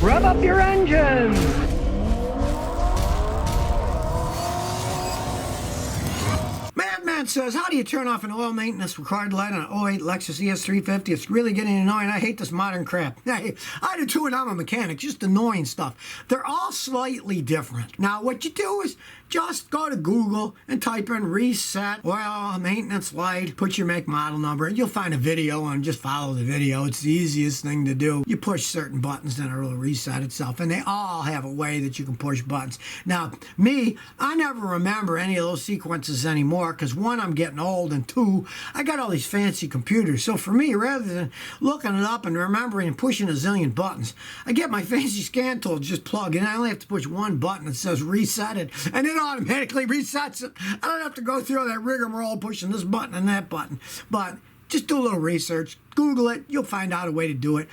Rev up your engines! Madman says, how do you turn off an oil maintenance required light on an '08 Lexus ES350? It's really getting annoying. I hate this modern crap. I do too, and I'm a mechanic. Just annoying stuff. They're all slightly different. Now, what you do is just go to Google and type in reset oil maintenance light, put your make model number, and you'll find a video and just follow the video. It's the easiest thing to do. You push certain buttons, then it'll reset itself, and they all have a way that you can push buttons. Now, me, I never remember any of those sequences anymore because one, I'm getting old, and two, I got all these fancy computers. So for me, rather than looking it up and remembering and pushing a zillion buttons, I get my fancy scan tool, just plug in. I only have to push one button that says reset it, and it automatically resets it. I don't have to go through that rigmarole pushing this button and that button. But just do a little research, Google it, you'll find out a way to do it.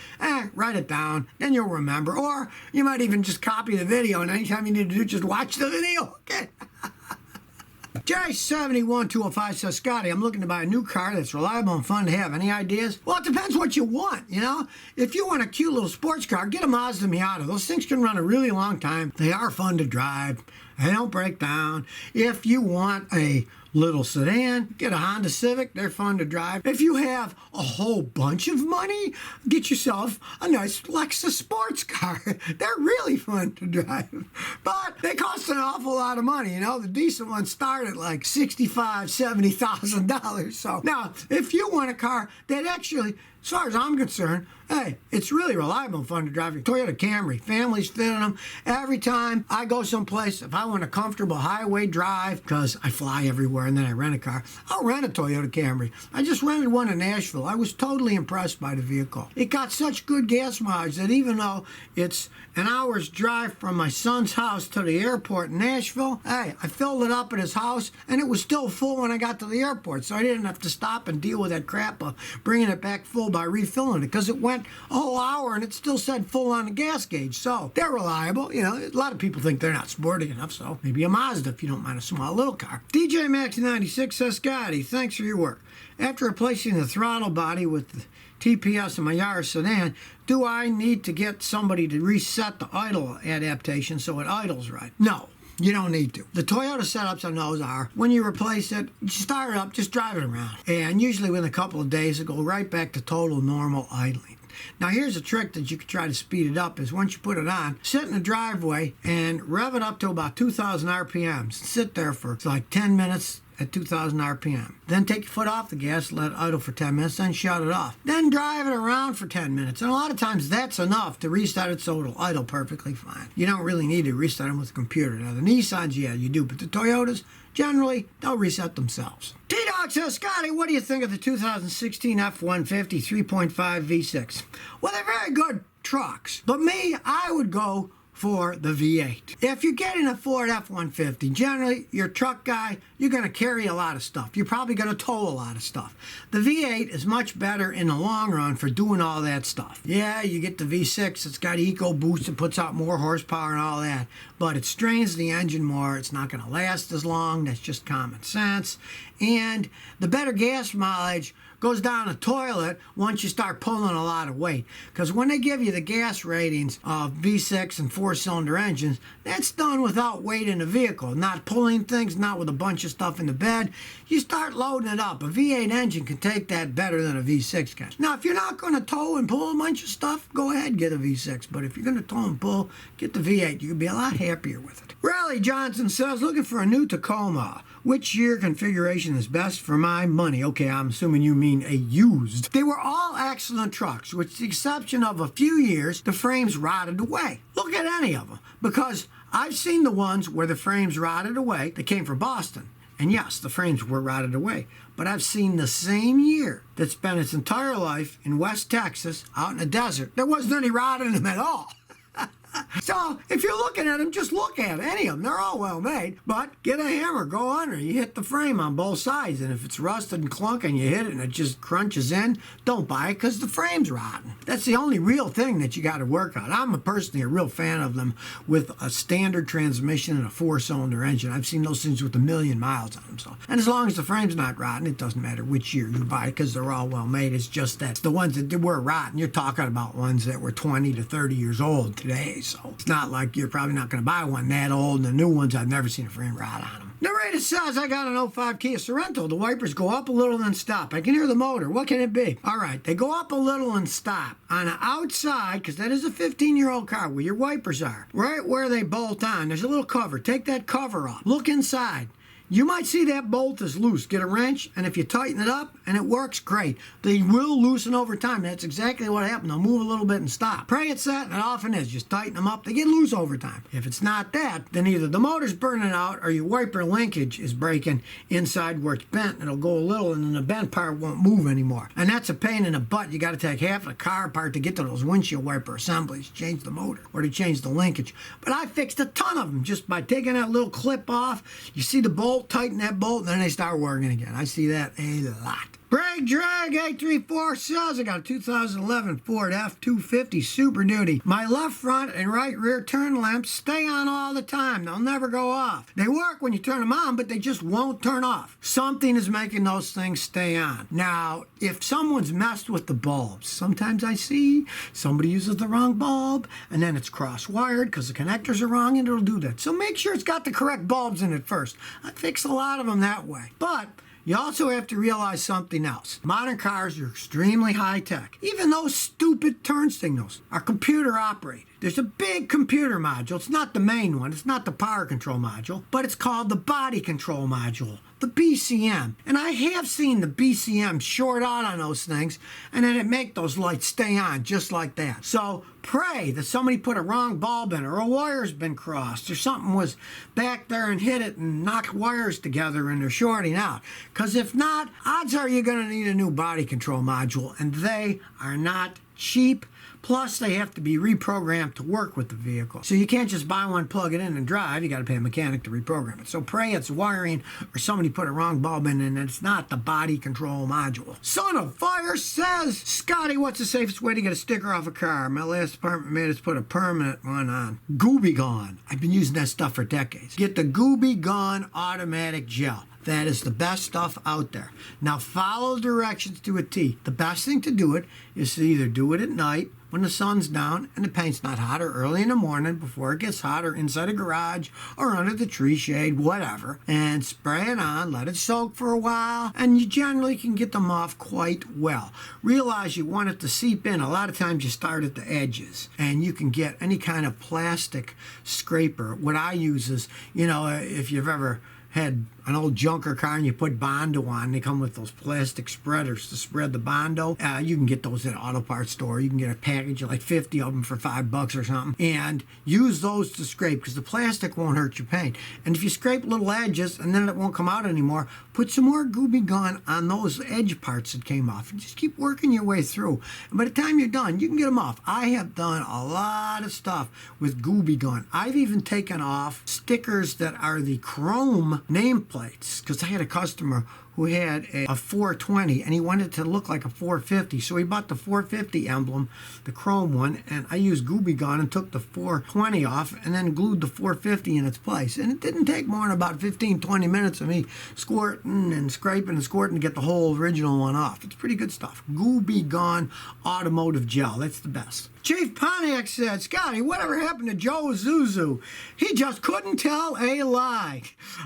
Write it down, then you'll remember. Or you might even just copy the video, and anytime you need to do, just watch the video. Okay. J71205 says, Scotty, I'm looking to buy a new car that's reliable and fun to have. Any ideas? Well, it depends what you want, you know? If you want a cute little sports car, get a Mazda Miata. Those things can run a really long time. They are fun to drive. They don't break down. If you want a little sedan, get a Honda Civic. They're fun to drive. If you have a whole bunch of money, get yourself a nice Lexus sports car. They're really fun to drive, but they cost an awful lot of money. You know, the decent ones start at like $65,000, $70,000. So now, if you want a car that actually, as far as I'm concerned, hey, it's really reliable and fun to drive. Your Toyota Camry, families fit in them. Every time I go someplace, if I want a comfortable highway drive, because I fly everywhere and then I rent a car, I'll rent a Toyota Camry. I just rented one in Nashville. I was totally impressed by the vehicle. It got such good gas mileage that even though it's an hour's drive from my son's house to the airport in Nashville, hey, I filled it up at his house and it was still full when I got to the airport. So I didn't have to stop and deal with that crap of bringing it back full by refilling it, because it went a whole hour and it still said full on the gas gauge. So they're reliable. You know, a lot of people think they're not sporty enough, so maybe a Mazda if you don't mind a small little car. DJ Max 96 says, Scotty, thanks for your work. After replacing the throttle body with the TPS in my Yaris sedan, do I need to get somebody to reset the idle adaptation so it idles right? No. You don't need to. The Toyota setups on those are, when you replace it, you start it up, just drive it around. And usually within a couple of days, it'll go right back to total normal idling. Now here's a trick that you can try to speed it up, is once you put it on, sit in the driveway and rev it up to about 2,000 RPMs. Sit there for like 10 minutes at 2,000 RPM. Then take your foot off the gas, let it idle for 10 minutes, then shut it off. Then drive it around for 10 minutes. And a lot of times that's enough to reset it so it'll idle perfectly fine. You don't really need to reset them with a computer. Now the Nissans, yeah, you do, but the Toyotas, generally, they'll reset themselves. T-Dog says, Scotty, what do you think of the 2016 F-150 3.5 V6? Well, they're very good trucks, but me, I would go for the V8. If you're getting a Ford F-150, generally, you're a truck guy, you're going to carry a lot of stuff. You're probably going to tow a lot of stuff. The V8 is much better in the long run for doing all that stuff. Yeah, you get the V6, it's got EcoBoost, it puts out more horsepower and all that, but it strains the engine more. It's not going to last as long. That's just common sense. And the better gas mileage goes down the toilet once you start pulling a lot of weight. Because when they give you the gas ratings of V6 and four-cylinder engines, that's done without weight in the vehicle, not pulling things, not with a bunch of stuff in the bed. You start loading it up. A V8 engine can take that better than a V6 can. Now, if you're not going to tow and pull a bunch of stuff, go ahead and get a V6. But if you're going to tow and pull, get the V8. You'll be a lot happier with it. Raleigh Johnson says, looking for a new Tacoma. Which year configuration is best for my money? Okay, I'm assuming you mean a used. They were all excellent trucks, with the exception of a few years, the frames rotted away. Look at any of them, because I've seen the ones where the frames rotted away. They came from Boston. And yes, the frames were rotted away. But I've seen the same year that spent its entire life in West Texas, out in the desert. There wasn't any rot in them at all. So if you're looking at them, just look at any of them. They're all well made, but get a hammer, go under. You hit the frame on both sides, and if it's rusted and clunking, you hit it and it just crunches in, don't buy it because the frame's rotten. That's the only real thing that you got to work on. I'm personally a real fan of them with a standard transmission and a 4-cylinder engine. I've seen those things with 1,000,000 miles on them. So, and as long as the frame's not rotten, it doesn't matter which year you buy it because they're all well made. It's just that the ones that were rotten, you're talking about ones that were 20 to 30 years old today. So it's not like you're probably not going to buy one that old. And the new ones, I've never seen a frame rot on them. Narrator says, I got an '05 Kia Sorento. The wipers go up a little and stop. I can hear the motor. What can it be? All right, they go up a little and stop. On the outside, because that is a 15-year-old car where your wipers are, right where they bolt on, there's a little cover. Take that cover off. Look inside. You might see that bolt is loose. Get a wrench, and if you tighten it up and it works, great. They will loosen over time. That's exactly what happened. They'll move a little bit and stop. Pray it's that, and it often is. Just tighten them up. They get loose over time. If it's not that, then either the motor's burning out or your wiper linkage is breaking inside where it's bent. It'll go a little, and then the bent part won't move anymore. And that's a pain in the butt. You got to take half the car apart to get to those windshield wiper assemblies, change the motor, or to change the linkage. But I fixed a ton of them just by taking that little clip off. You see the bolt, tighten that bolt, and then they start working again. I see that a lot. Brake Drag 834 says, I got a 2011 Ford F-250 Super Duty. My left front and right rear turn lamps stay on all the time. They'll never go off. They work when you turn them on, but they just won't turn off. Something is making those things stay on. Now, if someone's messed with the bulbs, sometimes I see somebody uses the wrong bulb, and then it's cross-wired because the connectors are wrong, and it'll do that. So make sure it's got the correct bulbs in it first. I fix a lot of them that way. But you also have to realize something else. Modern cars are extremely high-tech. Even those stupid turn signals are computer operated. There's a big computer module. It's not the main one. It's not the power control module, but it's called the body control module, the BCM. And I have seen the BCM short out on those things, and then it make those lights stay on just like that. So pray that somebody put a wrong bulb in, or a wire's been crossed, or something was back there and hit it and knocked wires together and they're shorting out. Because if not, odds are you're going to need a new body control module, and they are not cheap. Plus, they have to be reprogrammed to work with the vehicle. So you can't just buy one, plug it in, and drive. You got to pay a mechanic to reprogram it. So pray it's wiring or somebody put a wrong bulb in and it's not the body control module. Son of Fire says, Scotty, what's the safest way to get a sticker off a car? My last apartment made us put a permanent one on. Gooby Gone. I've been using that stuff for decades. Get the Gooby Gone automatic gel. That is the best stuff out there. Now follow directions to a T. The best thing to do it is to either do it at night when the sun's down and the paint's not hot, or early in the morning before it gets hot, or inside a garage or under the tree shade, whatever, and spray it on, let it soak for a while, and you generally can get them off quite well. Realize you want it to seep in. A lot of times you start at the edges, and you can get any kind of plastic scraper. What I use is, if you've ever had an old junker car and you put Bondo on, they come with those plastic spreaders to spread the Bondo. You can get those at an auto parts store. You can get a package of like 50 of them for $5 or something, and use those to scrape, because the plastic won't hurt your paint. And if you scrape little edges and then it won't come out anymore, put some more Gooby Gone on those edge parts that came off, and just keep working your way through. And by the time you're done, you can get them off. I have done a lot of stuff with Gooby Gone. I've even taken off stickers that are the chrome nameplates, because I had a customer who had a 420 and he wanted it to look like a 450. So he bought the 450 emblem, the chrome one, and I used Gooby Gone and took the 420 off and then glued the 450 in its place. And it didn't take more than about 15-20 minutes of me squirting and scraping and squirting to get the whole original one off. It's pretty good stuff. Gooby Gone automotive gel. That's the best. Chief Pontiac said, Scotty, whatever happened to Joe Isuzu? He just couldn't tell a lie.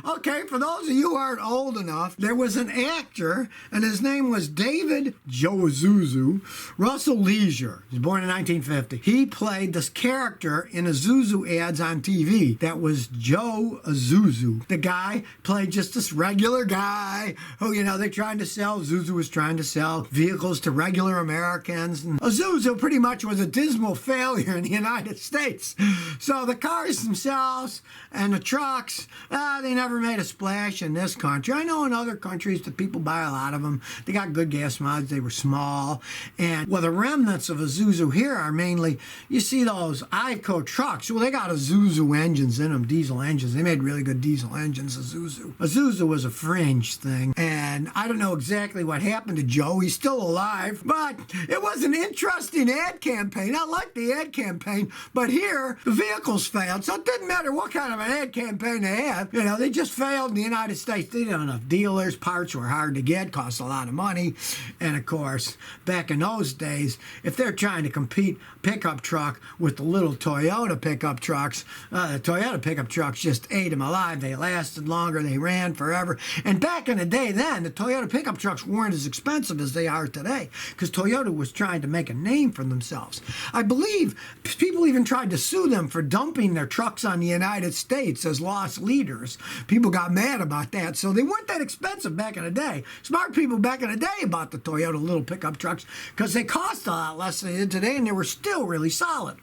Okay, for those of you who aren't old enough, there was an actor, and his name was David Joe Isuzu Russell Leisure. He was born in 1950. He played this character in Isuzu ads on TV. That was Joe Isuzu. The guy played just this regular guy who, they're trying to sell. Isuzu was trying to sell vehicles to regular Americans. And Isuzu pretty much was a Disney abysmal failure in the United States. So the cars themselves and the trucks, they never made a splash in this country. I know in other countries that people buy a lot of them. They got good gas mods. They were small. And well, the remnants of Isuzu here are mainly, you see those Iveco trucks. Well, they got Isuzu engines in them, diesel engines. They made really good diesel engines, Isuzu. Isuzu was a fringe thing. And I don't know exactly what happened to Joe. He's still alive. But it was an interesting ad campaign. I like the ad campaign. But here, the vehicles failed. So it didn't matter what kind of an ad campaign they had. You know, they just failed in the United States. They didn't have enough dealers. Parts were hard to get, cost a lot of money. And of course, back in those days, if they're trying to compete pickup truck with the little Toyota pickup trucks, the Toyota pickup trucks just ate them alive. They lasted longer. They ran forever. And back in the day then, the Toyota pickup trucks weren't as expensive as they are today because Toyota was trying to make a name for themselves. I believe people even tried to sue them for dumping their trucks on the United States as lost leaders. People got mad about that. So they weren't that expensive back in the day. Smart people back in the day bought the Toyota little pickup trucks because they cost a lot less than they did today and they were still really solid.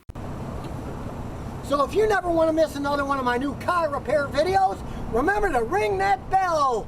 So if you never want to miss another one of my new car repair videos, remember to ring that bell.